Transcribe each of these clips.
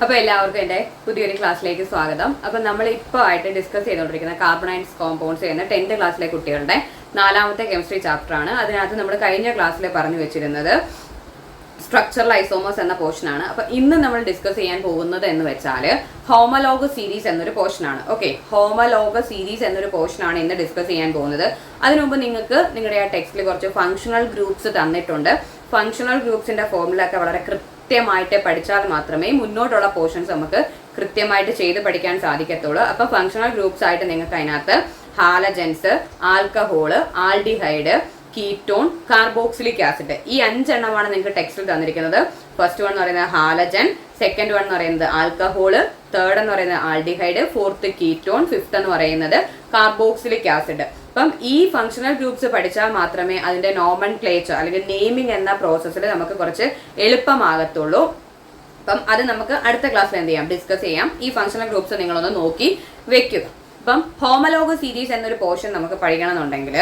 അപ്പോൾ എല്ലാവർക്കും എൻ്റെ പുതിയൊരു ക്ലാസ്സിലേക്ക് സ്വാഗതം. അപ്പോൾ നമ്മൾ ഇപ്പോൾ ആയിട്ട് ഡിസ്കസ് ചെയ്തുകൊണ്ടിരിക്കുന്ന കാർബണൈസ് കോമ്പൗണ്ട്സ് ചെയ്യുന്ന 10th ക്ലാസ്സിലെ കുട്ടികളുടെ 4ാമത്തെ കെമിസ്ട്രി ചാപ്റ്റർ ആണ്. അതിനകത്ത് നമ്മൾ കഴിഞ്ഞ ക്ലാസ്സിൽ പറഞ്ഞു വെച്ചിരുന്നത് സ്ട്രക്ചറൽ ഐസോമേഴ്സ് എന്ന പോർഷനാണ്. അപ്പോൾ ഇന്ന് നമ്മൾ ഡിസ്കസ് ചെയ്യാൻ പോകുന്നത് എന്ന് വെച്ചാൽ ഹോമലോഗസ് സീരീസ് എന്നൊരു പോർഷനാണ്. ഓക്കെ, ഹോമലോഗസ് സീരീസ് എന്നൊരു പോർഷനാണ് ഇന്ന് ഡിസ്കസ് ചെയ്യാൻ പോകുന്നത്. അതിനു മുമ്പ് നിങ്ങൾക്ക് നിങ്ങളുടെ ആ ടെക്സ്റ്റിൽ കുറച്ച് ഫങ്ഷണൽ ഗ്രൂപ്പ്സ് തന്നിട്ടുണ്ട്. ഫങ്ഷണൽ ഗ്രൂപ്പ്സിന്റെ ഫോർമുല ഒക്കെ വളരെ കൃത്യമായിട്ട് പഠിച്ചാൽ മാത്രമേ മുന്നോട്ടുള്ള പോർഷൻസ് നമുക്ക് കൃത്യമായിട്ട് ചെയ്ത് പഠിക്കാൻ സാധിക്കത്തുള്ളൂ. അപ്പോൾ ഫങ്ഷണൽ ഗ്രൂപ്പ്സ് ആയിട്ട് നിങ്ങൾക്ക് അതിനകത്ത് halogens, alcohol, aldehyde, ketone, carboxylic acid, ഈ 5 എണ്ണമാണ് നിങ്ങൾക്ക് ടെക്സ്റ്റിൽ തന്നിരിക്കുന്നത്. ഫസ്റ്റ് വൺ എന്ന് പറയുന്നത് ഹാലജൻ, സെക്കൻഡ് വൺ എന്ന് പറയുന്നത് ആൽക്കഹോള്, തേർഡ് എന്ന് പറയുന്നത് ആൽഡിഹൈഡ്, ഫോർത്ത് കീറ്റോൺ, ഫിഫ്ത്ത് എന്ന് പറയുന്നത് കാർബോക്സിലിക് ആസിഡ്. അപ്പം ഈ ഫങ്ഷണൽ ഗ്രൂപ്പ്സ് പഠിച്ചാൽ മാത്രമേ അതിന്റെ നോമൻക്ലേച്ചർ അല്ലെങ്കിൽ നെയിമിംഗ് എന്ന പ്രോസസ്സിൽ നമുക്ക് കുറച്ച് എളുപ്പമാകത്തുള്ളൂ. അപ്പം അത് നമുക്ക് അടുത്ത ക്ലാസ്സിൽ എന്ത് ചെയ്യാം, ഡിസ്കസ് ചെയ്യാം. ഈ ഫങ്ഷണൽ ഗ്രൂപ്പ്സ് നിങ്ങളൊന്ന് നോക്കി വെക്കുക. അപ്പം ഹോമലോഗസ് സീരീസ് എന്നൊരു പോർഷൻ നമുക്ക് പഠിക്കണമെന്നുണ്ടെങ്കിൽ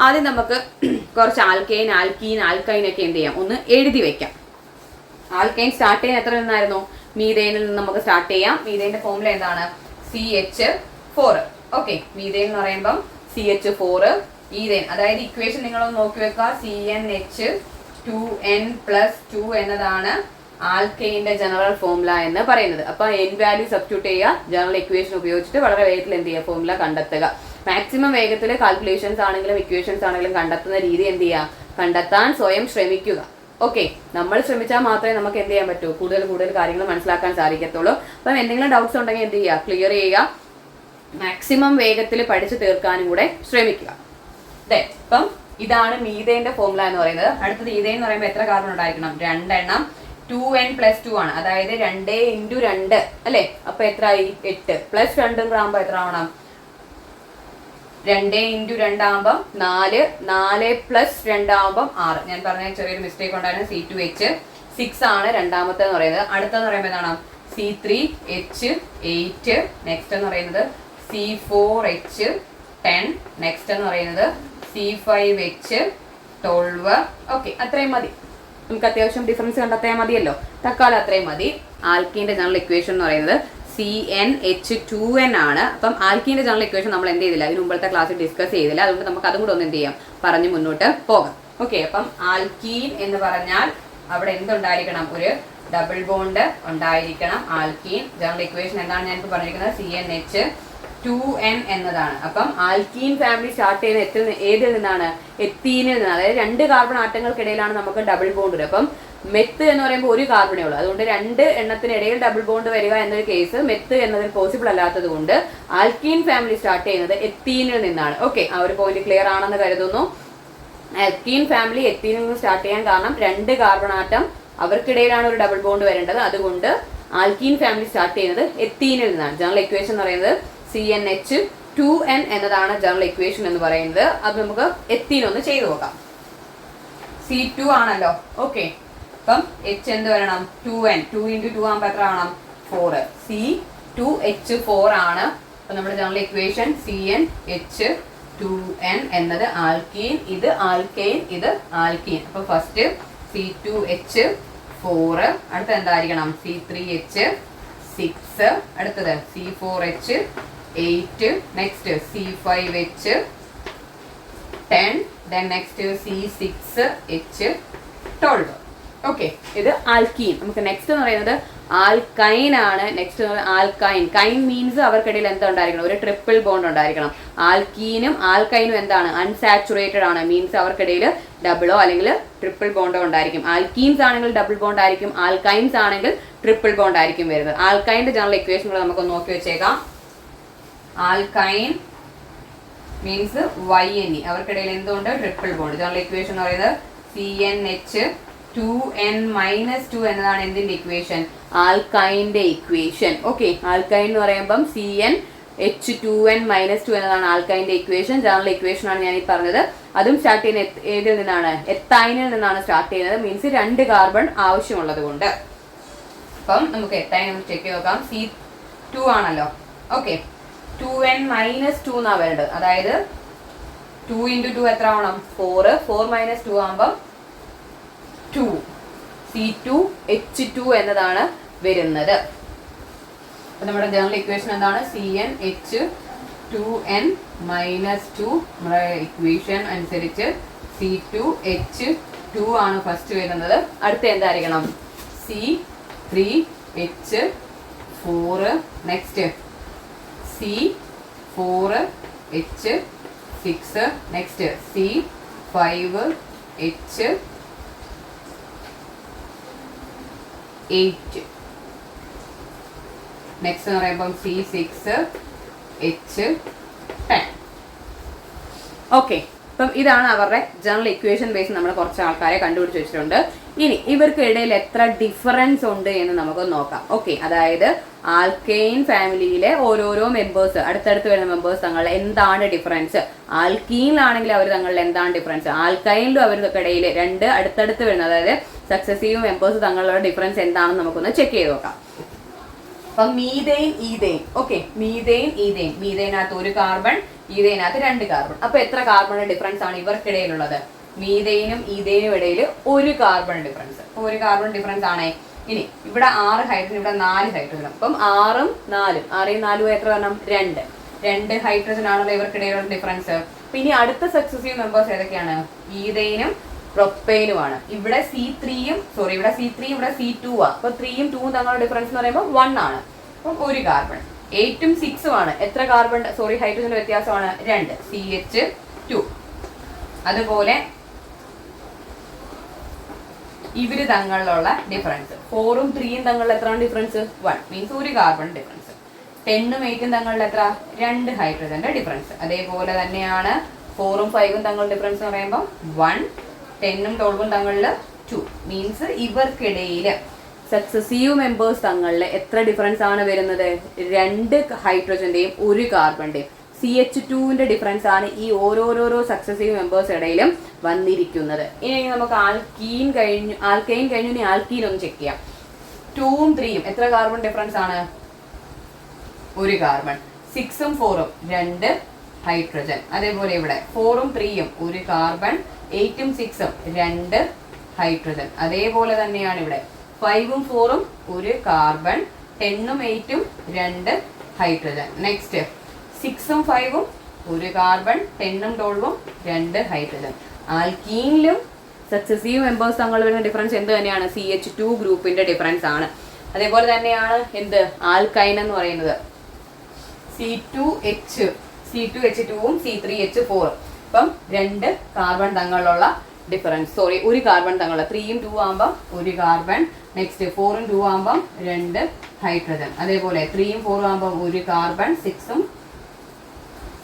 ആദ്യം നമുക്ക് കുറച്ച് ആൽക്കെയിൻ, ആൽക്കീൻ, ആൽക്കൈൻ ഒക്കെ എന്ത് ചെയ്യാം, ഒന്ന് എഴുതി വെക്കാം. ആൽക്കൈൻ സ്റ്റാർട്ട് ചെയ്യാൻ എത്ര നിന്നായിരുന്നു? മീഥേനിൽ നിന്ന് നമുക്ക് സ്റ്റാർട്ട് ചെയ്യാം. മീഥേന്റെ ഫോർമുല എന്താണ്? CH4. ഓക്കെ, മീഥേൻ എന്ന് പറയുമ്പം CH4, ഈഥേൻ, അതായത് ഇക്വേഷൻ നിങ്ങളൊന്ന് നോക്കി വെക്കുക. CnH2n+2 എന്നതാണ് ആൽക്കെയിന്റെ ജനറൽ ഫോർമുല എന്ന് പറയുന്നത്. അപ്പൊ n വാല്യൂ സബ്സ്റ്റിറ്റ്യൂട്ട് ചെയ്യുക, ജനറൽ ഇക്വേഷൻ ഉപയോഗിച്ചിട്ട് വളരെ വേഗത്തിൽ എന്ത് ചെയ്യുക, ഫോർമുല കണ്ടെത്തുക. മാക്സിമം വേഗത്തിൽ കാൽക്കുലേഷൻസ് ആണെങ്കിലും ഇക്വേഷൻസ് ആണെങ്കിലും കണ്ടെത്തുന്ന രീതി എന്ത് ചെയ്യുക, കണ്ടെത്താൻ സ്വയം ശ്രമിക്കുക. ഓക്കെ, നമ്മൾ ശ്രമിച്ചാൽ മാത്രമേ നമുക്ക് എന്ത് ചെയ്യാൻ പറ്റൂ, കൂടുതൽ കാര്യങ്ങൾ മനസ്സിലാക്കാൻ സാധിക്കത്തുള്ളൂ. അപ്പം എന്തെങ്കിലും ഡൗട്ട്സ് ഉണ്ടെങ്കിൽ എന്ത് ചെയ്യുക, ക്ലിയർ ചെയ്യുക. മാക്സിമം വേഗത്തിൽ പഠിച്ചു തീർക്കാനും കൂടെ ശ്രമിക്കുക. അതെ, അപ്പം ഇതാണ് മീഥേന്റെ ഫോർമുല എന്ന് പറയുന്നത്. അടുത്തത് ഈഥേൻ എന്ന് പറയുമ്പോൾ എത്ര കാർബൺ ഉണ്ടായിരിക്കണം? 2 എണ്ണം. 2n+2 ആണ്, അതായത് 2 × 2 അല്ലെ. അപ്പൊ എത്രയായി? 8 + 2 ആകുമ്പോൾ എത്ര ആവണം? 2 × 2 ആകുമ്പം 4, 4 + 2 ആകുമ്പം 6. ഞാൻ പറഞ്ഞ ചെറിയൊരു മിസ്റ്റേക്ക് ഉണ്ടായിരുന്നു. C2H6 ആണ് രണ്ടാമത്തെ എന്ന് പറയുന്നത്. അടുത്തെന്ന് പറയുമ്പോൾ എന്താണ്? C3H8. നെക്സ്റ്റ് എന്ന് പറയുന്നത് C4H10. നെക്സ്റ്റ് എന്ന് പറയുന്നത് C5H12. ഓക്കെ, അത്രയും മതി. നമുക്ക് അത്യാവശ്യം ഡിഫറൻസ് കണ്ടെത്താൻ മതിയല്ലോ. തക്കാലം അത്രയും മതി. ആൽക്കീന്റെ ജനറൽ ഇക്വേഷൻ എന്ന് പറയുന്നത് CnH2n ആണ്. അപ്പം ആൽക്കീന്റെ ജനറൽ ഇക്വേഷൻ നമ്മൾ എന്ത് ചെയ്തില്ല, ഇതിന് മുമ്പത്തെ ക്ലാസ്സിൽ ഡിസ്കസ് ചെയ്തില്ല. അതുകൊണ്ട് നമുക്ക് അതും കൂടെ ഒന്ന് എന്ത് ചെയ്യാം, പറഞ്ഞ് മുന്നോട്ട് പോകാം. ഓക്കെ, അപ്പം ആൽക്കീൻ എന്ന് പറഞ്ഞാൽ അവിടെ എന്തുണ്ടായിരിക്കണം? ഒരു ഡബിൾ ബോണ്ട് ഉണ്ടായിരിക്കണം. ആൽക്കീൻ ജനറൽ ഇക്വേഷൻ എന്താണ് ഞാൻ ഇപ്പോൾ പറഞ്ഞിരിക്കുന്നത്? CnH2n എന്നതാണ്. അപ്പം ആൽക്കീൻ ഫാമിലി സ്റ്റാർട്ട് ചെയ്യുന്ന ഏതിൽ നിന്നാണ്? എത്തീനിൽ നിന്നാണ്. അതായത് 2 കാർബൺ ആറ്റങ്ങൾക്കിടയിലാണ് നമുക്ക് ഡബിൾ ബോണ്ട് വരും. അപ്പം മെത്ത് എന്ന് പറയുമ്പോൾ ഒരു കാർബണേ ഉള്ളൂ. അതുകൊണ്ട് 2 എണ്ണത്തിനിടയിൽ ഡബിൾ ബോണ്ട് വരിക എന്നൊരു കേസ് മെത്ത് എന്നതിൽ പോസിബിൾ അല്ലാത്തത് കൊണ്ട് ആൽക്കീൻ ഫാമിലി സ്റ്റാർട്ട് ചെയ്യുന്നത് എത്തീനിൽ നിന്നാണ്. ഓക്കെ, ആ ഒരു പോയിന്റ് ക്ലിയർ ആണെന്ന് കരുതുന്നു. ആൽക്കീൻ ഫാമിലി എത്തീനിൽ നിന്ന് സ്റ്റാർട്ട് ചെയ്യാൻ കാരണം 2 കാർബൺ ആറ്റം അവർക്കിടയിലാണ് ഒരു ഡബിൾ ബോണ്ട് വരേണ്ടത്. അതുകൊണ്ട് ആൽക്കീൻ ഫാമിലി സ്റ്റാർട്ട് ചെയ്യുന്നത് എത്തീനിൽ നിന്നാണ്. ജനറൽ ഇക്വേഷൻ എന്ന് പറയുന്നത് CnH2n എന്നതാണ് ജനറൽ ഇക്വേഷൻ എന്ന് പറയുന്നത്. അത് നമുക്ക് എത്തീൻ ഒന്ന് ചെയ്തു നോക്കാം. C2 ആണല്ലോ. ഓക്കെ, അപ്പം H എന്ത് വരണം? 2n. 2 × 2 ആകുമ്പോൾ എത്ര ആവണം? 4. C2H4 ആണ്. അപ്പൊ നമ്മുടെ ജനറൽ ഇക്വേഷൻ CnH2n എന്നത് ആൽക്കീൻ, ഇത് ആൽക്കെയിൻ, ഇത് ആൽക്കീൻ. അപ്പൊ ഫസ്റ്റ് C2H4, അടുത്ത എന്തായിരിക്കണം? C3H6, അടുത്തത് C4H8, next C5H10, then next C6H12. Okay, ഇത് ആൽക്കീൻ. നമുക്ക് നെക്സ്റ്റ് എന്ന് പറയുന്നത് ആൽക്കൈൻ ആണ്. Next alkyne. കൈൻ മീൻസ് അവർക്കിടയിൽ എന്താ ഉണ്ടായിരിക്കണം? ഒരു ട്രിപ്പിൾ ബോണ്ട് ഉണ്ടായിരിക്കണം. ആൽക്കീനും ആൽക്കൈനും എന്താണ്? അൺസാച്ചുറേറ്റഡ് ആണ്. മീൻസ് അവർക്കിടയിൽ ഡബിളോ അല്ലെങ്കിൽ ട്രിപ്പിൾ ബോണ്ടോ ഉണ്ടായിരിക്കും. ആൽക്കീൻസ് ആണെങ്കിൽ ഡബിൾ ബോണ്ട് ആയിരിക്കും, ആൽക്കൈൻസ് ആണെങ്കിൽ ട്രിപ്പിൾ ബോണ്ട് ആയിരിക്കും വരുന്നത്. ആൽക്കൈൻ്റെ ജനറൽ ഇക്വേഷനുകൾ നമുക്ക് നോക്കി വെച്ചേക്കാം. ആൽക്കൈൻ മീൻസ് YNE, അവർക്കിടയിൽ എന്തുകൊണ്ട്? Triple bond. ജനറൽ ഇക്വേഷൻ എന്ന് പറയുന്നത് CnH2n-2 എന്നതാണ് എന്തിന്റെ ഇക്വേഷൻ? ആൽക്കൈൻ്റെ ഇക്വേഷൻ. ഓക്കെ, ആൽക്കൈൻ എന്ന് പറയുമ്പം CnH2n-2 എന്നതാണ് ആൽക്കൈൻ്റെ ഇക്വേഷൻ. ജനറൽ ഇക്വേഷൻ ആണ് ഞാൻ ഈ പറഞ്ഞത്. അതും സ്റ്റാർട്ട് ചെയ്യുന്ന ഏതിൽ നിന്നാണ്? എത്തൈനിൽ നിന്നാണ് സ്റ്റാർട്ട് ചെയ്യുന്നത്. മീൻസ് 2 കാർബൺ ആവശ്യമുള്ളത് കൊണ്ട്. അപ്പം നമുക്ക് എത്തൈൻ നമുക്ക് ചെക്ക് ചെയ്ത് നോക്കാം. C2 ആണല്ലോ. ഓക്കെ, 2n-2 എന്നാണ് വേണ്ടത്. അതായത് 2 × 2 എത്ര ആവണം? 4. 4 - 2 ആകുമ്പം 2. C2H2 എന്നതാണ് വരുന്നത്. അപ്പൊ നമ്മുടെ ജനറൽ ഇക്വേഷൻ എന്താണ്? CnH2n -2. നമ്മുടെ ഇക്വേഷൻ അനുസരിച്ച് C2H2 ആണ് ഫസ്റ്റ് വരുന്നത്. അടുത്ത എന്തായിരിക്കണം? C3H4. Next C4H6. Next C5H8. Next എന്ന് പറയുമ്പം C6H10. ഓക്കെ, അപ്പം ഇതാണ് അവരുടെ ജനറൽ ഇക്വേഷൻ ബേസ്. നമ്മൾ കുറച്ച് ആൾക്കാരെ കണ്ടുപിടിച്ച് വെച്ചിട്ടുണ്ട്. ഇനി ഇവർക്ക് ഇടയിൽ എത്ര ഡിഫറൻസ് ഉണ്ട് എന്ന് നമുക്ക് നോക്കാം. ഓക്കെ, അതായത് ആൽക്കെയിൻ ഫാമിലിയിലെ ഓരോരോ മെമ്പേഴ്സ്, അടുത്തടുത്ത് വരുന്ന മെമ്പേഴ്സ് തങ്ങളിൽ എന്താണ് ഡിഫറൻസ്? ആൽക്കീനിലാണെങ്കിൽ അവർ തങ്ങളിൽ എന്താണ് ഡിഫറൻസ്? ആൽക്കൈനിലും അവർക്കിടയിൽ രണ്ട് അടുത്തടുത്ത് വരുന്ന, അതായത് സക്സസീവ് മെമ്പേഴ്സ് തങ്ങളുടെ ഡിഫറൻസ് എന്താണെന്ന് നമുക്കൊന്ന് ചെക്ക് ചെയ്ത് നോക്കാം. അപ്പം methane, ethane. Okay, methane, ethane. മീതെയിനകത്ത് ഒരു കാർബൺ, ഈതെയിനകത്ത് 2 കാർബൺ. അപ്പൊ എത്ര കാർബണിന്റെ ഡിഫറൻസ് ആണ് ഇവർക്കിടയിലുള്ളത്? മീതെയിനും ഈതെയിനും ഇടയിൽ ഒരു കാർബൺ ഡിഫറൻസ്. ഒരു കാർബൺ ഡിഫറൻസ് ആണേ. ഇനി ഇവിടെ 6 ഹൈഡ്രജൻ, ഇവിടെ 4 ഹൈഡ്രജൻ. അപ്പം 6ഉം 4ഉം 6ഉം 4ഉം എത്ര വരണം? 2 ഹൈഡ്രജൻ ആണല്ലോ ഇവർക്കിടയിലുള്ള ഡിഫറൻസ്. അപ്പൊ ഇനി അടുത്ത സക്സസീവ് മെമ്പേഴ്സ് ഏതൊക്കെയാണ്? ഈതെയിനും പ്രൊപ്പൈനുമാണ്. ഇവിടെ C3യും ഇവിടെ C3യും ഇവിടെ C2 ആ. അപ്പൊ 3യും 2ഉം തമ്മിലുള്ള ഡിഫറൻസ് എന്ന് പറയുമ്പോൾ 1 ആണ്. അപ്പം ഒരു കാർബൺ. 8ഉം 6ഉം ആണ്. എത്ര കാർബൺ ഹൈഡ്രജന്റെ വ്യത്യാസമാണ്? 2, CH2. അതുപോലെ ഇവര് തങ്ങളിലുള്ള ഡിഫറൻസ് 4ഉം 3യും തങ്ങളിലുള്ള എത്ര ഡിഫറൻസ്? 1, മീൻസ് ഒരു കാർബൺ ഡിഫറൻസ്. 10ഉം 8ഉം തങ്ങളിലുള്ള എത്ര? 2 ഹൈഡ്രജന്റെ ഡിഫറൻസ്. അതേപോലെ തന്നെയാണ് 4ഉം 5ഉം തങ്ങളുടെ ഡിഫറൻസ് എന്ന് പറയുമ്പോൾ 1, 10ഉം 12ഉം തങ്ങളിൽ 2, മീൻസ് ഇവർക്കിടയിൽ സക്സസീവ് മെമ്പേഴ്സ് തങ്ങളിൽ എത്ര ഡിഫറൻസ് ആണ് വരുന്നത്? 2 ഹൈഡ്രജന്റെയും ഒരു കാർബണിന്റെയും. CH2ന്റെ ഡിഫറൻസ് ആണ് ഈ ഓരോരോ സക്സസീവ് മെമ്പേഴ്സ് ഇടയിലും വന്നിരിക്കുന്നത്. ഇനി നമുക്ക് ആൽക്കൈൻ കഴിഞ്ഞു ഇനി ആൽക്കീൻ ഒന്ന് ചെക്ക് ചെയ്യാം. 2ഉം 3യും എത്ര കാർബൺ ഡിഫറൻസ് ആണ്? ഒരു കാർബൺ. 6ഉം 4ഉം 2 ഹൈഡ്രജൻ. അതേപോലെ ഇവിടെ 4ഉം 3യും ഒരു കാർബൺ, 8ഉം 6ഉം 2 ഹൈഡ്രജൻ. അതേപോലെ തന്നെയാണ് ഇവിടെ 5ഉം 4ഉം ഒരു കാർബൺ, 10ഉം 8ഉം 2 ഹൈഡ്രജൻ. നെക്സ്റ്റ് 6ഉം 5ഉം ഒരു കാർബൺ, 10ഉം 12ഉം 2 ഹൈഡ്രജൻ. ആൽക്കീനിലും സക്സസീവ് മെമ്പേഴ്സ് തങ്ങൾ വരുന്ന ഡിഫറൻസ് എന്ത് തന്നെയാണ്? CH2 ഗ്രൂപ്പിന്റെ ഡിഫറൻസ് ആണ്. അതേപോലെ തന്നെയാണ് എന്ത്? ആൽക്കൈൻ എന്ന് പറയുന്നത് C2H2ഉം C3H4. അപ്പം 2 കാർബൺ തങ്ങളുള്ള ഡിഫറൻസ്, ഒരു കാർബൺ തങ്ങളുള്ള 3യും 2 ആകുമ്പം ഒരു കാർബൺ. നെക്സ്റ്റ് 4ഉം 2 ആകുമ്പം 2 ഹൈഡ്രജൻ. അതേപോലെ 3യും 4ഉം ആകുമ്പം ഒരു കാർബൺ, 6ഉം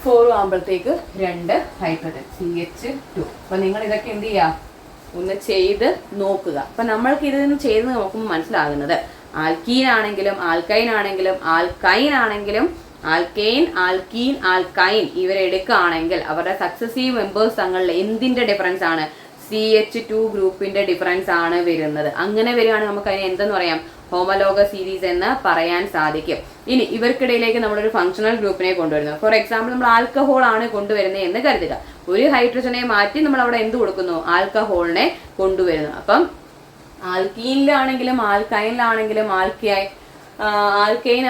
4ഉം ആകുമ്പോഴത്തേക്ക് 2 ഹൈഡ്രജൻ, CH2. അപ്പൊ നിങ്ങൾ ഇതൊക്കെ എന്ത് ചെയ്യുക? ഒന്ന് ചെയ്ത് നോക്കുക. അപ്പൊ നമ്മൾക്ക് ഇതിന് ചെയ്ത് നോക്കുമ്പോൾ മനസ്സിലാകുന്നത് ആൽക്കീൻ ആണെങ്കിലും ആൽക്കൈൻ ആണെങ്കിലും ആൽക്കൈൻ ആണെങ്കിലും ആൽക്കെയിൻ, ആൽക്കീൻ, ആൽക്കൈൻ ഇവരെടുക്കുകയാണെങ്കിൽ അവരുടെ സക്സസീവ് മെമ്പേഴ്സ് തങ്ങളിൽ എന്തിന്റെ ഡിഫറൻസ് ആണ്? CH2 ഗ്രൂപ്പിന്റെ ഡിഫറൻസ് ആണ് വരുന്നത്. അങ്ങനെ വരികയാണെങ്കിൽ നമുക്ക് അതിനെ എന്തെന്ന് പറയാം? ഹോമലോഗ സീരീസ് എന്ന് പറയാൻ സാധിക്കും. ഇനി ഇവർക്കിടയിലേക്ക് നമ്മളൊരു ഫങ്ഷണൽ ഗ്രൂപ്പിനെ കൊണ്ടുവരുന്നു. ഫോർ എക്സാമ്പിൾ നമ്മൾ ആൽക്കഹോൾ ആണ് കൊണ്ടുവരുന്നത് എന്ന് കരുതുക. ഒരു ഹൈഡ്രജനെ മാറ്റി നമ്മൾ അവിടെ എന്ത് കൊടുക്കുന്നു? ആൽക്കഹോളിനെ കൊണ്ടുവരുന്നു. അപ്പം ആൽക്കീനിലാണെങ്കിലും ആൽക്കൈനിലാണെങ്കിലും ആൽക്കെയിൻ,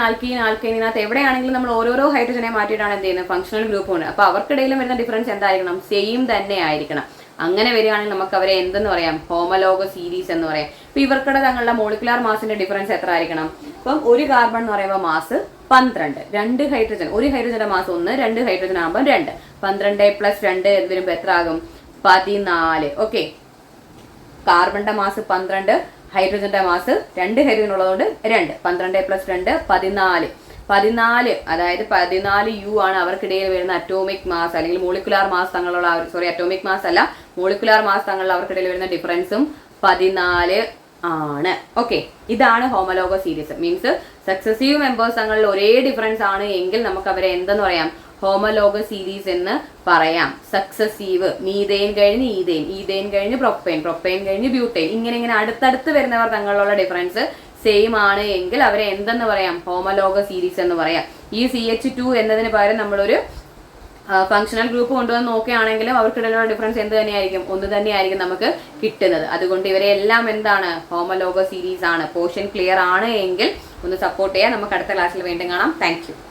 ആൽക്കീൻ, ആൽക്കൈനിനകത്ത് എവിടെയാണെങ്കിലും നമ്മൾ ഓരോരോ ഹൈഡ്രജനെ മാറ്റിയിട്ടാണ് എന്ത് ചെയ്യുന്നത്? ഫങ്ഷണൽ ഗ്രൂപ്പ് ഉണ്ട്. അപ്പൊ അവർക്കിടയിലും വരുന്ന ഡിഫറൻസ് എന്തായിരിക്കണം? സെയിം തന്നെ ആയിരിക്കണം. അങ്ങനെ വരികയാണെങ്കിൽ നമുക്ക് അവരെ എന്തെന്ന് പറയാം? ഹോമലോഗ സീരീസ് എന്ന് പറയാം. ഇപ്പൊ ഇവർക്കിടെ തങ്ങളുടെ മോളിക്കുലാർ മാസിന്റെ ഡിഫറൻസ് എത്ര ആയിരിക്കണം? ഇപ്പം ഒരു കാർബൺ എന്ന് പറയുമ്പോൾ മാസ് 12, 2 ഹൈഡ്രജൻ, ഒരു ഹൈഡ്രജന്റെ മാസ് 1, 2 ഹൈഡ്രജൻ ആകുമ്പോൾ 2, 12 + 2 വരുമ്പോൾ എത്ര ആകും? 14. ഓക്കെ, കാർബണിന്റെ മാസ് 12, ഹൈഡ്രജന്റെ മാസ് 2 ഹൈഡ്രജൻ ഉള്ളതുകൊണ്ട് 2, 12 + 2 14, അതായത് 14U ആണ് അവർക്കിടയിൽ വരുന്ന അറ്റോമിക് മാസ് അല്ലെങ്കിൽ മോളിക്കുലാർ മാസ് തങ്ങളുള്ള അറ്റോമിക് മാസ് അല്ല, മോളിക്കുലാർ മാസ് തങ്ങളുള്ള അവർക്കിടയിൽ വരുന്ന ഡിഫറൻസും 14 ആണ്. ഓക്കെ, ഇതാണ് ഹോമലോഗ സീരീസ്. മീൻസ് സക്സസീവ് മെമ്പേഴ്സ് തങ്ങളിൽ ഒരേ ഡിഫറൻസ് ആണ് എങ്കിൽ നമുക്ക് അവരെ എന്തെന്ന് പറയാം? ഹോമലോഗ സീരീസ് എന്ന് പറയാം. സക്സസീവ്, മീതെയിൻ കഴിഞ്ഞ് ഈതെയിൻ, ഈതെയിൻ കഴിഞ്ഞ് പ്രൊപ്പൈൻ, പ്രൊപ്പൈൻ കഴിഞ്ഞ് ബ്യൂട്ടൈൻ, ഇങ്ങനെ അടുത്തടുത്ത് വരുന്നവർ തങ്ങളുള്ള ഡിഫറൻസ് സെയിം ആണ് എങ്കിൽ അവരെ എന്തെന്ന് പറയാം? ഹോമലോഗ സീരീസ് എന്ന് പറയാം. ഈ CH2 എന്നതിന് പകരം നമ്മളൊരു ഫങ്ഷണൽ ഗ്രൂപ്പ് കൊണ്ടുവന്ന് നോക്കുകയാണെങ്കിലും അവർക്കിടയിലുള്ള ഡിഫറൻസ് എന്ത് തന്നെയായിരിക്കും, ഒന്ന് തന്നെയായിരിക്കും നമുക്ക് കിട്ടുന്നത്. അതുകൊണ്ട് ഇവരെല്ലാം എന്താണ്, ഹോമോലോഗസ് സീരീസ് ആണ്. പോർഷൻ ക്ലിയർ ആണ് എങ്കിൽ ഒന്ന് സപ്പോർട്ട് ചെയ്യാം. നമുക്ക് അടുത്ത ക്ലാസ്സിൽ വീണ്ടും കാണാം. താങ്ക്